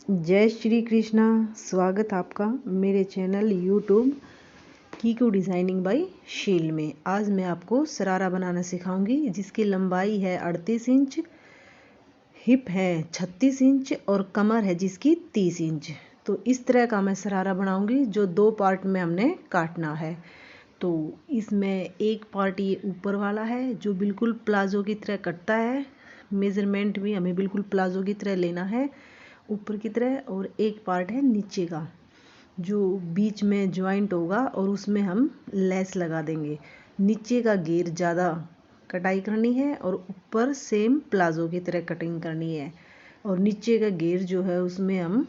जय श्री कृष्णा। स्वागत आपका मेरे चैनल यूट्यूब कीकू डिज़ाइनिंग बाय शील में। आज मैं आपको शरारा बनाना सिखाऊंगी जिसकी लंबाई है 38 इंच, हिप है 36 इंच और कमर है जिसकी 30 इंच। तो इस तरह का मैं शरारा बनाऊंगी जो दो पार्ट में हमने काटना है। तो इसमें एक पार्ट ये ऊपर वाला है जो बिल्कुल प्लाजो की तरह कटता है। मेज़रमेंट भी हमें बिल्कुल प्लाजो की तरह लेना है ऊपर की तरह, और एक पार्ट है नीचे का जो बीच में ज्वाइंट होगा और उसमें हम लेस लगा देंगे। नीचे का घेर ज़्यादा कटाई करनी है और ऊपर सेम प्लाजो की तरह कटिंग करनी है। और नीचे का घेर जो है उसमें हम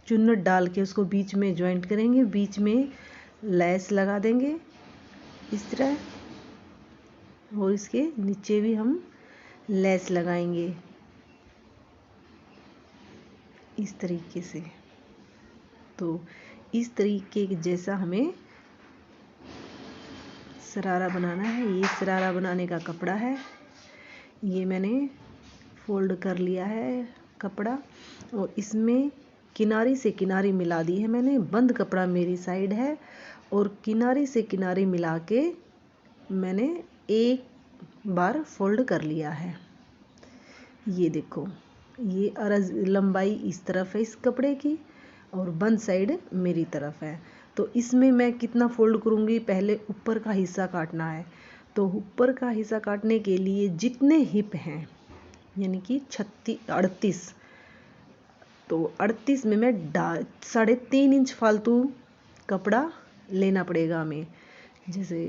चुन्नट डाल के उसको बीच में ज्वाइंट करेंगे, बीच में लेस लगा देंगे इस तरह, और इसके नीचे भी हम लेस लगाएंगे इस तरीके से। तो इस तरीके जैसा हमें शरारा बनाना है। ये शरारा बनाने का कपड़ा है, ये मैंने फोल्ड कर लिया है कपड़ा और इसमें किनारी से किनारी मिला दी है मैंने। बंद कपड़ा मेरी साइड है और किनारी से किनारी मिला के मैंने एक बार फोल्ड कर लिया है। ये देखो, ये अरज लंबाई इस तरफ है इस कपड़े की और बंद साइड मेरी तरफ है। तो इसमें मैं कितना फोल्ड करूँगी, पहले ऊपर का हिस्सा काटना है। तो ऊपर का हिस्सा काटने के लिए जितने हिप हैं यानी कि 38, तो 38 में मैं 3.5 इंच फालतू कपड़ा लेना पड़ेगा हमें। जैसे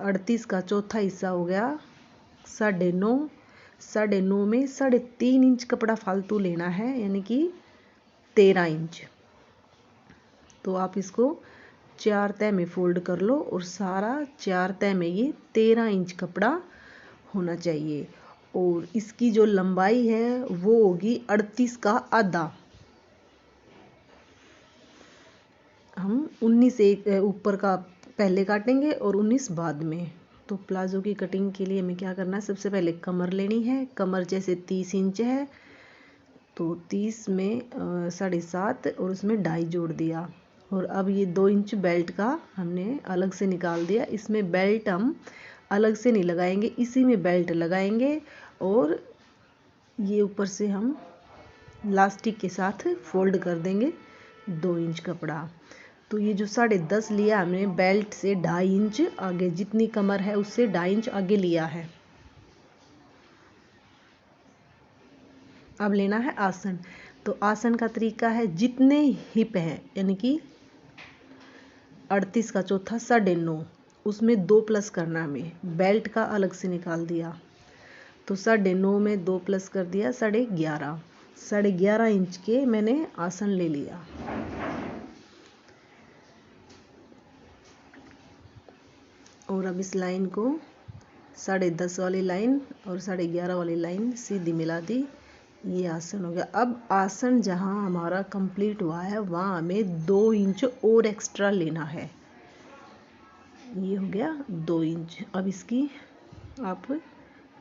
38 का चौथा हिस्सा हो गया 9.5, 9.5 में 3.5 इंच कपड़ा फालतू लेना है यानी कि 13 इंच। तो आप इसको 4 तह में फोल्ड कर लो और सारा 4 तह में ये 13 इंच कपड़ा होना चाहिए। और इसकी जो लंबाई है वो होगी 38 का आधा। हम 19 एक ऊपर का पहले काटेंगे और 19 बाद में। तो प्लाजो की कटिंग के लिए हमें क्या करना है, सबसे पहले कमर लेनी है। कमर जैसे 30 इंच है तो 30 में 7.5 और उसमें 2.5 जोड़ दिया। और अब ये 2 इंच बेल्ट का हमने अलग से निकाल दिया। इसमें बेल्ट हम अलग से नहीं लगाएंगे, इसी में बेल्ट लगाएंगे और ये ऊपर से हम लास्टिक के साथ फोल्ड कर देंगे 2 इंच कपड़ा। तो ये जो 10.5 लिया हमने बेल्ट से 2.5 इंच आगे, जितनी कमर है उससे 2.5 इंच आगे लिया है। अब लेना है आसन। तो आसन का तरीका है जितने हिप है यानी कि 38 का चौथा 9.5, उसमें 2 प्लस करना हमें। बेल्ट का अलग से निकाल दिया तो 9.5 में 2 प्लस कर दिया 11.5। 11.5 इंच के मैंने आसन ले लिया। और अब इस लाइन को 10.5 वाली लाइन और 11.5 वाली लाइन सीधी मिला दी। ये आसन हो गया। अब आसन जहाँ हमारा कंप्लीट हुआ है वहाँ हमें 2 इंच और एक्स्ट्रा लेना है। ये हो गया 2 इंच। अब इसकी आप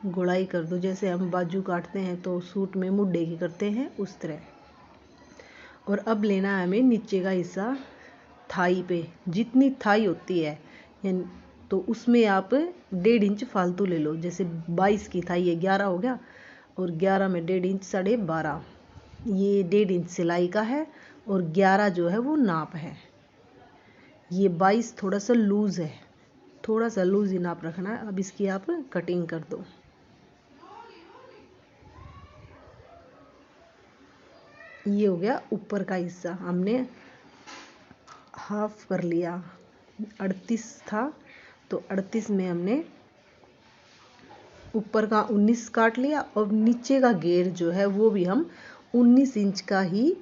गुड़ाई कर दो, जैसे हम बाजू काटते हैं तो सूट में मुड्ढे की करते हैं उस तरह। और अब लेना है हमें नीचे का हिस्सा, थाई पे जितनी थाई होती है यानी, तो उसमें आप 1.5 इंच फालतू ले लो। जैसे 22 की थाई है, 11 हो गया और 11 में 1.5 इंच 12.5। ये 1.5 इंच सिलाई का है और 11 जो है वो नाप है। ये 22 थोड़ा सा लूज़ है, थोड़ा सा लूज़ ही नाप रखना है। अब इसकी आप कटिंग कर दो। ये हो गया ऊपर का हिस्सा, हमने हाफ कर लिया। 38 था तो 38 में हमने ऊपर का 19 काट लिया और नीचे का घेर जो है वो भी हम 19 इंच का ही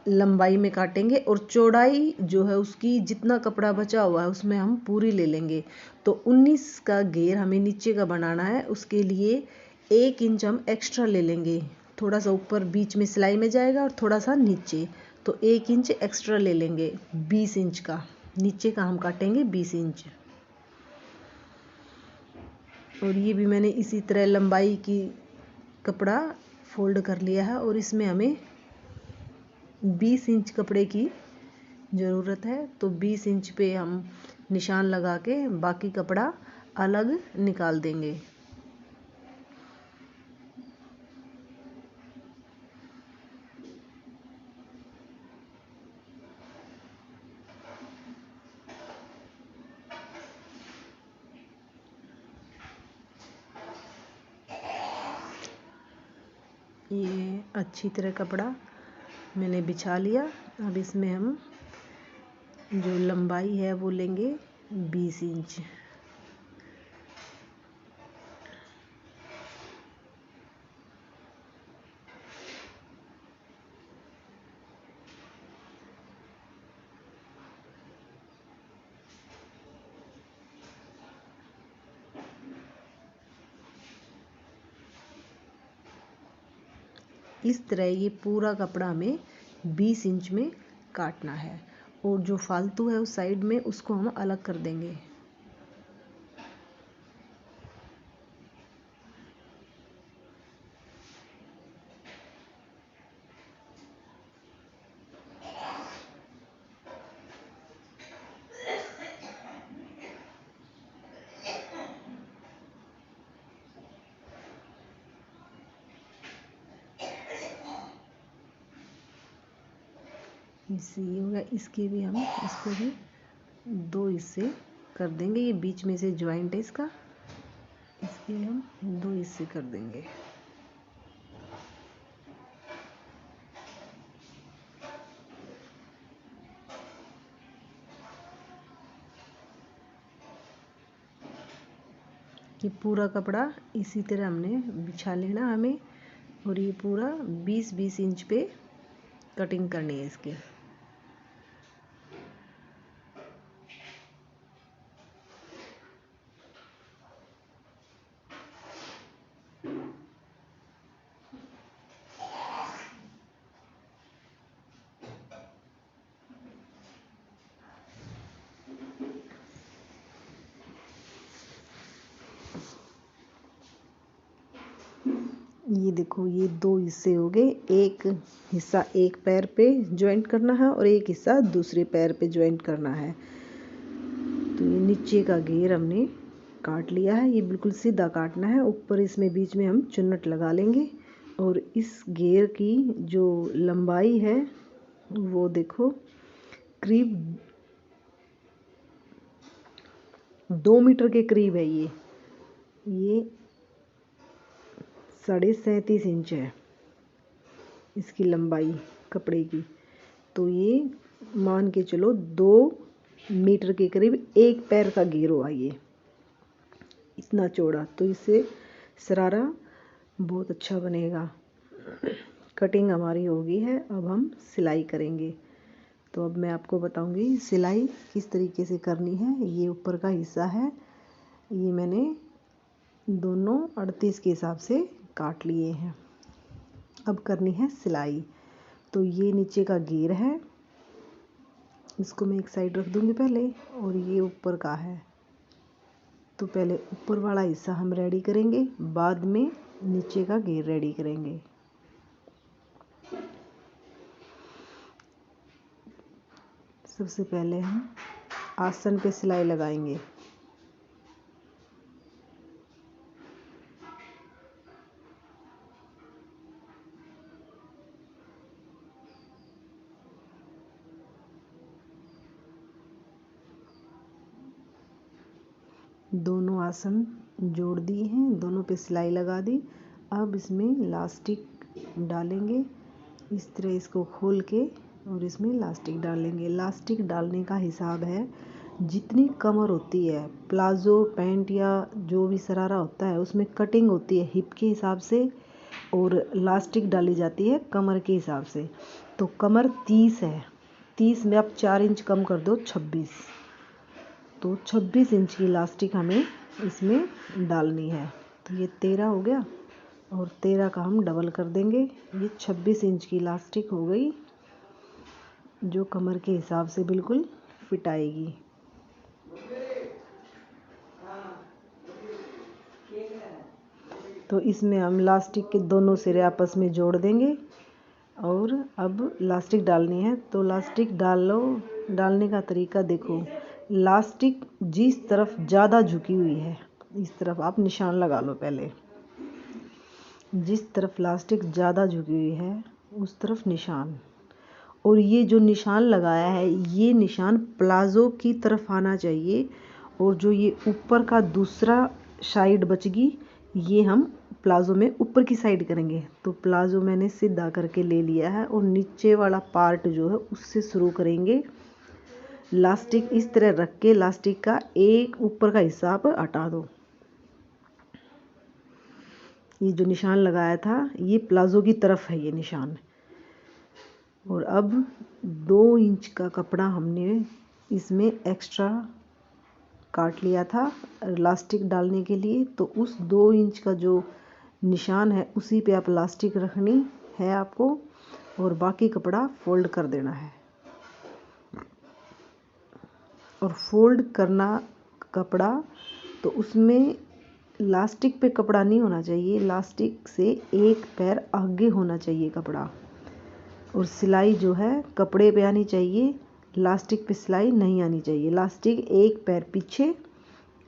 लंबाई में काटेंगे। और चौड़ाई जो है उसकी जितना कपड़ा बचा हुआ है उसमें हम पूरी ले लेंगे। तो 19 का घेर हमें नीचे का बनाना है, उसके लिए 1 इंच हम एक्स्ट्रा ले लेंगे। थोड़ा सा ऊपर बीच में सिलाई में जाएगा और थोड़ा सा नीचे, तो 1 इंच एक्स्ट्रा ले लेंगे। 20 इंच का नीचे का हम काटेंगे 20 इंच। और ये भी मैंने इसी तरह लंबाई की कपड़ा फोल्ड कर लिया है और इसमें हमें 20 इंच कपड़े की ज़रूरत है। तो 20 इंच पे हम निशान लगा के बाकी कपड़ा अलग निकाल देंगे। ये अच्छी तरह कपड़ा मैंने बिछा लिया। अब इसमें हम जो लंबाई है वो लेंगे 20 इंच। इस तरह ये पूरा कपड़ा हमें 20 इंच में काटना है और जो फालतू है उस साइड में उसको हम अलग कर देंगे। इससे ये होगा, इसके भी हम इसको भी 2 हिस्से कर देंगे। ये बीच में से ज्वाइंट है इसका, इसके हम 2 हिस्से कर देंगे। ये पूरा कपड़ा इसी तरह हमने बिछा लेना हमें, और ये पूरा 20-20 इंच पे कटिंग करनी है इसकी। ये देखो, ये 2 हिस्से हो गए। एक हिस्सा एक पैर पे ज्वाइंट करना है और एक हिस्सा दूसरे पैर पे ज्वाइंट करना है। तो ये नीचे का घेर हमने काट लिया है, ये बिल्कुल सीधा काटना है। ऊपर इसमें बीच में हम चुन्नट लगा लेंगे और इस घेर की जो लंबाई है वो देखो करीब 2 मीटर के करीब है। ये 37.5 इंच है इसकी लंबाई कपड़े की। तो ये मान के चलो 2 मीटर के करीब एक पैर का घेर हुआ ये इतना चौड़ा। तो इससे शरारा बहुत अच्छा बनेगा। कटिंग हमारी हो गई है, अब हम सिलाई करेंगे। तो अब मैं आपको बताऊंगी सिलाई किस तरीके से करनी है। ये ऊपर का हिस्सा है, ये मैंने दोनों 38 के हिसाब से काट लिए हैं। अब करनी है सिलाई। तो ये नीचे का घेर है, इसको मैं एक साइड रख दूंगी पहले, और ये ऊपर का है। तो पहले ऊपर वाला हिस्सा हम रेडी करेंगे, बाद में नीचे का घेर रेडी करेंगे। सबसे पहले हम आसन पे सिलाई लगाएंगे। दोनों आसन जोड़ दिए हैं, दोनों पे सिलाई लगा दी। अब इसमें इलास्टिक डालेंगे, इस तरह इसको खोल के और इसमें इलास्टिक डालेंगे। इलास्टिक डालने का हिसाब है जितनी कमर होती है, प्लाजो पैंट या जो भी शरारा होता है उसमें कटिंग होती है हिप के हिसाब से, और इलास्टिक डाली जाती है कमर के हिसाब से। तो कमर 30 है, 30 में आप 4 इंच कम कर दो 26। तो 26 इंच की इलास्टिक हमें इसमें डालनी है। तो ये 13 हो गया और 13 का हम डबल कर देंगे। ये 26 इंच की इलास्टिक हो गई जो कमर के हिसाब से बिल्कुल फिट आएगी। तो इसमें हम इलास्टिक के दोनों सिरे आपस में जोड़ देंगे और अब इलास्टिक डालनी है। तो इलास्टिक डालने का तरीका देखो, इलास्टिक जिस तरफ ज़्यादा झुकी हुई है इस तरफ आप निशान लगा लो। पहले जिस तरफ इलास्टिक ज़्यादा झुकी हुई है उस तरफ निशान, और ये जो निशान लगाया है ये निशान प्लाज़ो की तरफ आना चाहिए, और जो ये ऊपर का दूसरा साइड बचगी ये हम प्लाज़ो में ऊपर की साइड करेंगे। तो प्लाज़ो मैंने सीधा करके ले लिया है और नीचे वाला पार्ट जो है उससे शुरू करेंगे। इलास्टिक इस तरह रख के इलास्टिक का एक ऊपर का हिस्सा आप हटा दो। ये जो निशान लगाया था ये प्लाज़ो की तरफ है ये निशान। और अब 2 इंच का कपड़ा हमने इसमें एक्स्ट्रा काट लिया था इलास्टिक डालने के लिए। तो उस 2 इंच का जो निशान है उसी पे आप इलास्टिक रखनी है आपको, और बाकी कपड़ा फोल्ड कर देना है। और फोल्ड करना कपड़ा तो उसमें इलास्टिक पे कपड़ा नहीं होना चाहिए, इलास्टिक से एक पैर आगे होना चाहिए कपड़ा, और सिलाई जो है कपड़े पे आनी चाहिए, इलास्टिक पे सिलाई नहीं आनी चाहिए। इलास्टिक एक पैर पीछे,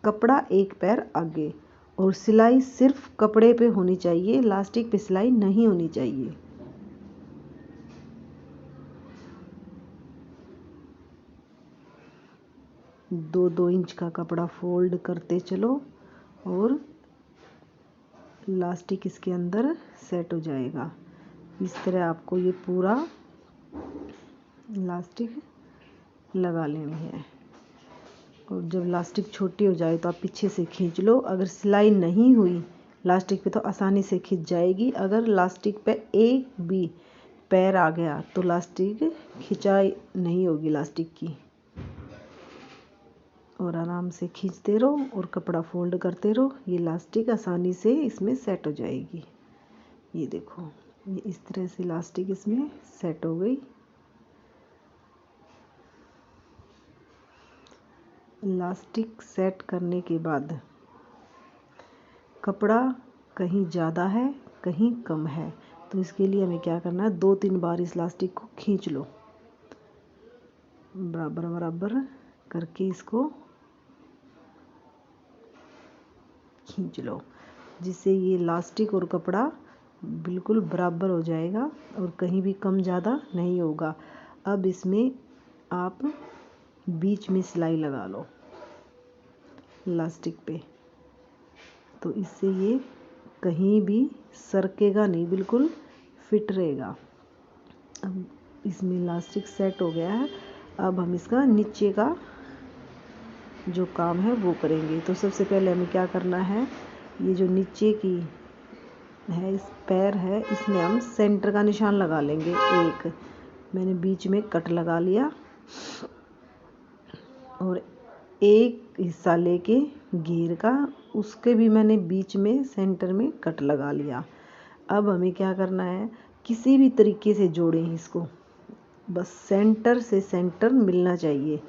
कपड़ा एक पैर आगे, और सिलाई सिर्फ कपड़े पे होनी चाहिए, इलास्टिक पे सिलाई नहीं होनी चाहिए। दो इंच का कपड़ा फोल्ड करते चलो और इलास्टिक इसके अंदर सेट हो जाएगा। इस तरह आपको ये पूरा इलास्टिक लगा लेनी है। और जब इलास्टिक छोटी हो जाए तो आप पीछे से खींच लो। अगर सिलाई नहीं हुई इलास्टिक पे तो आसानी से खींच जाएगी। अगर इलास्टिक पे एक भी पैर आ गया तो इलास्टिक खिंचाई नहीं होगी इलास्टिक की। और आराम से खींचते रहो और कपड़ा फोल्ड करते रहो, ये इलास्टिक आसानी से इसमें सेट हो जाएगी। ये देखो ये इस तरह से इलास्टिक इसमें सेट हो गई। इलास्टिक सेट करने के बाद कपड़ा कहीं ज़्यादा है कहीं कम है, तो इसके लिए हमें क्या करना है, 2-3 बार इस इलास्टिक को खींच लो, बराबर बराबर करके इसको खींच लो, जिससे ये इलास्टिक और कपड़ा बिल्कुल बराबर हो जाएगा और कहीं भी कम ज़्यादा नहीं होगा। अब इसमें आप बीच में सिलाई लगा लो इलास्टिक पे, तो इससे ये कहीं भी सरकेगा नहीं, बिल्कुल फिट रहेगा। अब इसमें इलास्टिक सेट हो गया है। अब हम इसका नीचे का जो काम है वो करेंगे। तो सबसे पहले हमें क्या करना है, ये जो नीचे की है इस पैर है इसमें हम सेंटर का निशान लगा लेंगे। एक मैंने बीच में कट लगा लिया और एक हिस्सा लेके घेर का उसके भी मैंने बीच में सेंटर में कट लगा लिया। अब हमें क्या करना है, किसी भी तरीके से जोड़ें इसको, बस सेंटर से सेंटर मिलना चाहिए।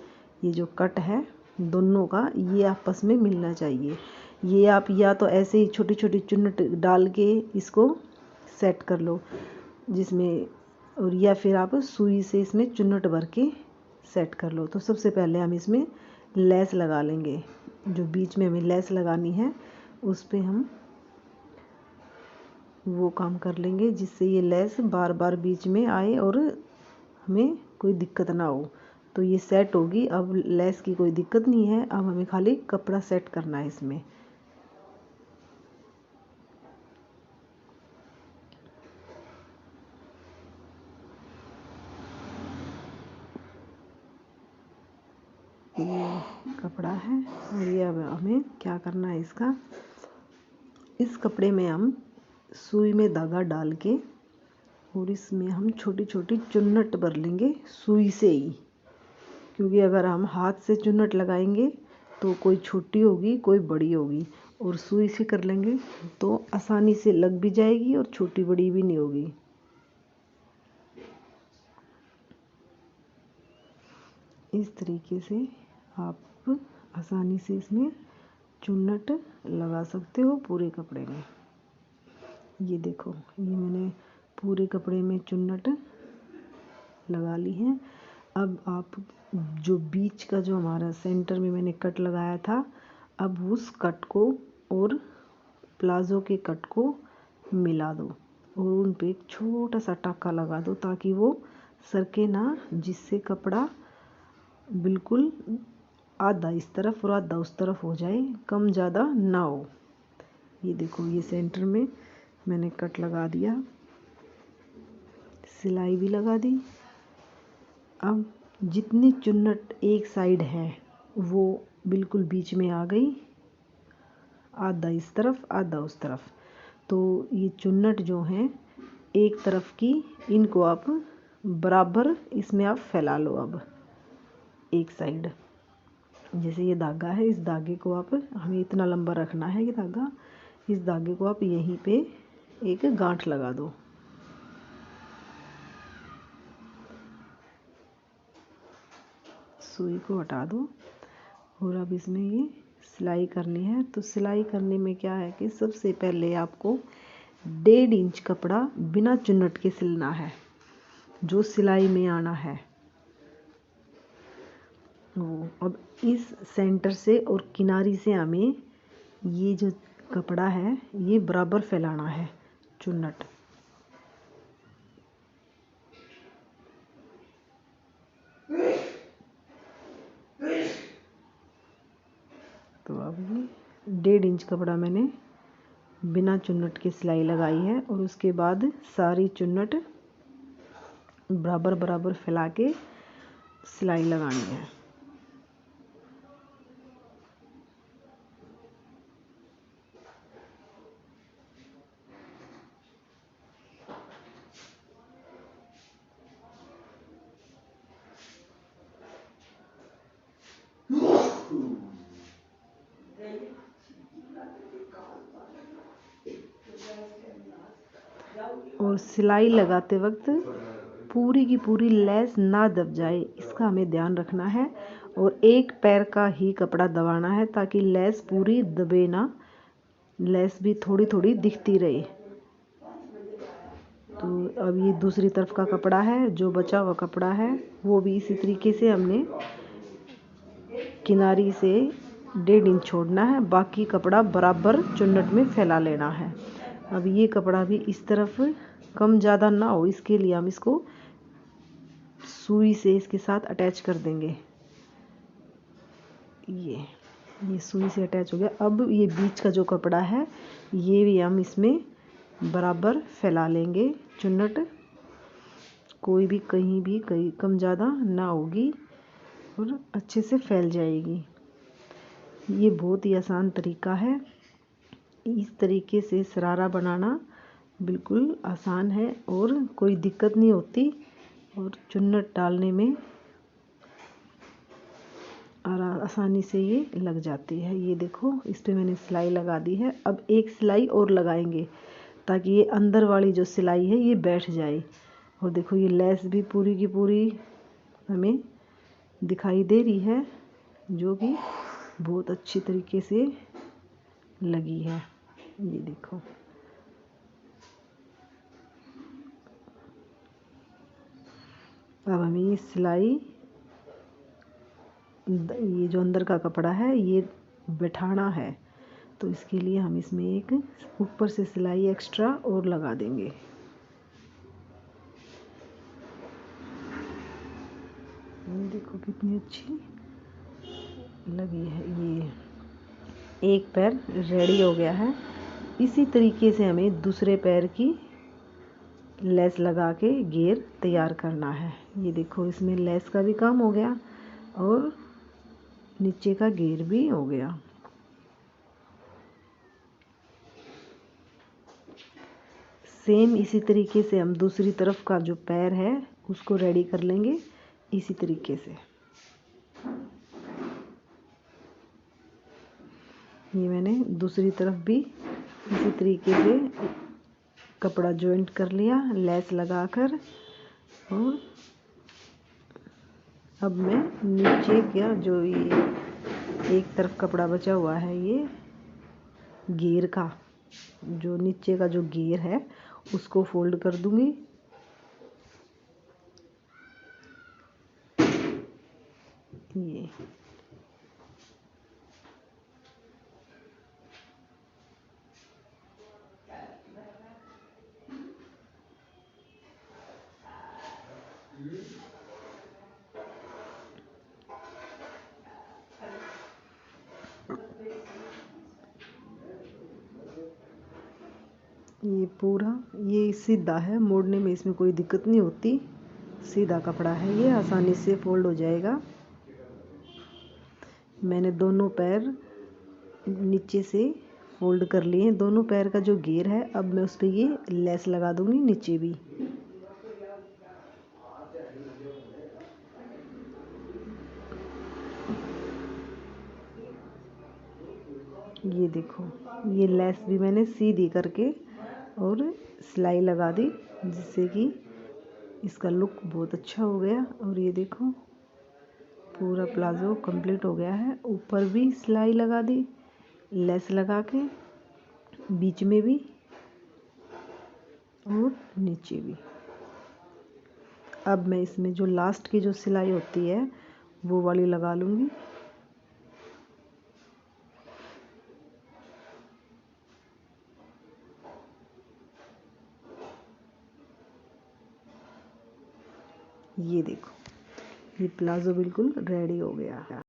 ये जो कट है दोनों का ये आपस में मिलना चाहिए। ये आप या तो ऐसे ही छोटी छोटी चुन्नट डाल के इसको सेट कर लो जिसमें, और या फिर आप सुई से इसमें चुन्नट भर के सेट कर लो। तो सबसे पहले हम इसमें लेस लगा लेंगे। जो बीच में हमें लेस लगानी है उस पे हम वो काम कर लेंगे जिससे ये लेस बार बार बीच में आए और हमें कोई दिक्कत ना हो। तो ये सेट होगी। अब लेस की कोई दिक्कत नहीं है, अब हमें खाली कपड़ा सेट करना है इसमें। ये कपड़ा है और ये अब हमें क्या करना है, इस कपड़े में हम सुई में धागा डाल के और इसमें हम छोटी छोटी चुन्नट भर लेंगे सुई से ही, क्योंकि अगर हम हाथ से चुन्नट लगाएंगे तो कोई छोटी होगी कोई बड़ी होगी, और सुई से कर लेंगे तो आसानी से लग भी जाएगी और छोटी बड़ी भी नहीं होगी। इस तरीके से आप आसानी से इसमें चुन्नट लगा सकते हो पूरे कपड़े में। ये देखो, ये मैंने पूरे कपड़े में चुन्नट लगा ली है। अब आप जो बीच का जो हमारा सेंटर में मैंने कट लगाया था, अब उस कट को और प्लाज़ो के कट को मिला दो और उन पे एक छोटा सा टाका लगा दो ताकि वो सरके ना, जिससे कपड़ा बिल्कुल आधा इस तरफ और आधा उस तरफ हो जाए, कम ज़्यादा ना हो। ये देखो, ये सेंटर में मैंने कट लगा दिया, सिलाई भी लगा दी। अब जितनी चुन्नट एक साइड है वो बिल्कुल बीच में आ गई, आधा इस तरफ आधा उस तरफ। तो ये चुन्नट जो हैं एक तरफ की, इनको आप बराबर इसमें आप फैला लो। अब एक साइड, जैसे ये धागा है, इस धागे को आप, हमें इतना लंबा रखना है ये धागा, इस धागे को आप यहीं पे एक गांठ लगा दो। सुई को हटा दो और अब इसमें ये सिलाई करनी है। तो सिलाई करने में क्या है कि सबसे पहले आपको 1.5 इंच कपड़ा बिना चुन्नट के सिलना है, जो सिलाई में आना है वो। अब इस सेंटर से और किनारी से हमें ये जो कपड़ा है ये बराबर फैलाना है चुन्नट। तो अब ये 1.5 इंच कपड़ा मैंने बिना चुन्नट के सिलाई लगाई है और उसके बाद सारी चुन्नट बराबर बराबर फैला के सिलाई लगानी है। और सिलाई लगाते वक्त पूरी की पूरी लेस ना दब जाए, इसका हमें ध्यान रखना है। और एक पैर का ही कपड़ा दबाना है ताकि लेस पूरी दबे ना, लेस भी थोड़ी थोड़ी दिखती रहे। तो अब ये दूसरी तरफ का कपड़ा है, जो बचा हुआ कपड़ा है वो भी इसी तरीके से हमने किनारी से 1.5 इंच छोड़ना है, बाकी कपड़ा बराबर चुन्नट में फैला लेना है। अब ये कपड़ा भी इस तरफ कम ज़्यादा ना हो, इसके लिए हम इसको सुई से इसके साथ अटैच कर देंगे। ये सुई से अटैच हो गया। अब ये बीच का जो कपड़ा है ये भी हम इसमें बराबर फैला लेंगे चुन्नट, कोई भी कहीं भी कहीं कम ज़्यादा ना होगी और अच्छे से फैल जाएगी। ये बहुत ही आसान तरीका है, इस तरीके से शरारा बनाना बिल्कुल आसान है और कोई दिक्कत नहीं होती और चुन्नट डालने में आसानी से ये लग जाती है। ये देखो, इस पे मैंने सिलाई लगा दी है। अब एक सिलाई और लगाएंगे ताकि ये अंदर वाली जो सिलाई है ये बैठ जाए। और देखो, ये लेस भी पूरी की पूरी हमें दिखाई दे रही है, जो भी बहुत अच्छी तरीके से लगी है। ये देखो, अब हमें ये सिलाई, ये जो अंदर का कपड़ा है ये बैठाना है, तो इसके लिए हम इसमें एक ऊपर से सिलाई एक्स्ट्रा और लगा देंगे। ये देखो कितनी अच्छी लगी है। ये एक पैर रेडी हो गया है। इसी तरीके से हमें दूसरे पैर की लेस लगा के घेर तैयार करना है। ये देखो, इसमें लेस का भी काम हो गया और नीचे का घेर भी हो गया। सेम इसी तरीके से हम दूसरी तरफ का जो पैर है उसको रेडी कर लेंगे इसी तरीके से। ये मैंने दूसरी तरफ भी इसी तरीके से कपड़ा जॉइंट कर लिया लेस लगाकर। और अब मैं नीचे का जो ये एक तरफ कपड़ा बचा हुआ है ये घेर का, जो नीचे का जो घेर है उसको फोल्ड कर दूंगी। ये पूरा ये सीधा है, मोड़ने में इसमें कोई दिक्कत नहीं होती, सीधा कपड़ा है, ये आसानी से फोल्ड हो जाएगा। मैंने दोनों पैर नीचे से फोल्ड कर लिए हैं, दोनों पैर का जो घेर है। अब मैं उस पर ये लेस लगा दूंगी नीचे भी। ये देखो, ये लेस भी मैंने सीधी करके और सिलाई लगा दी, जिससे कि इसका लुक बहुत अच्छा हो गया। और ये देखो पूरा प्लाजो कंप्लीट हो गया है। ऊपर भी सिलाई लगा दी लेस लगा के, बीच में भी और नीचे भी। अब मैं इसमें जो लास्ट की जो सिलाई होती है वो वाली लगा लूँगी। ये देखो, ये प्लाजो बिल्कुल रेडी हो गया।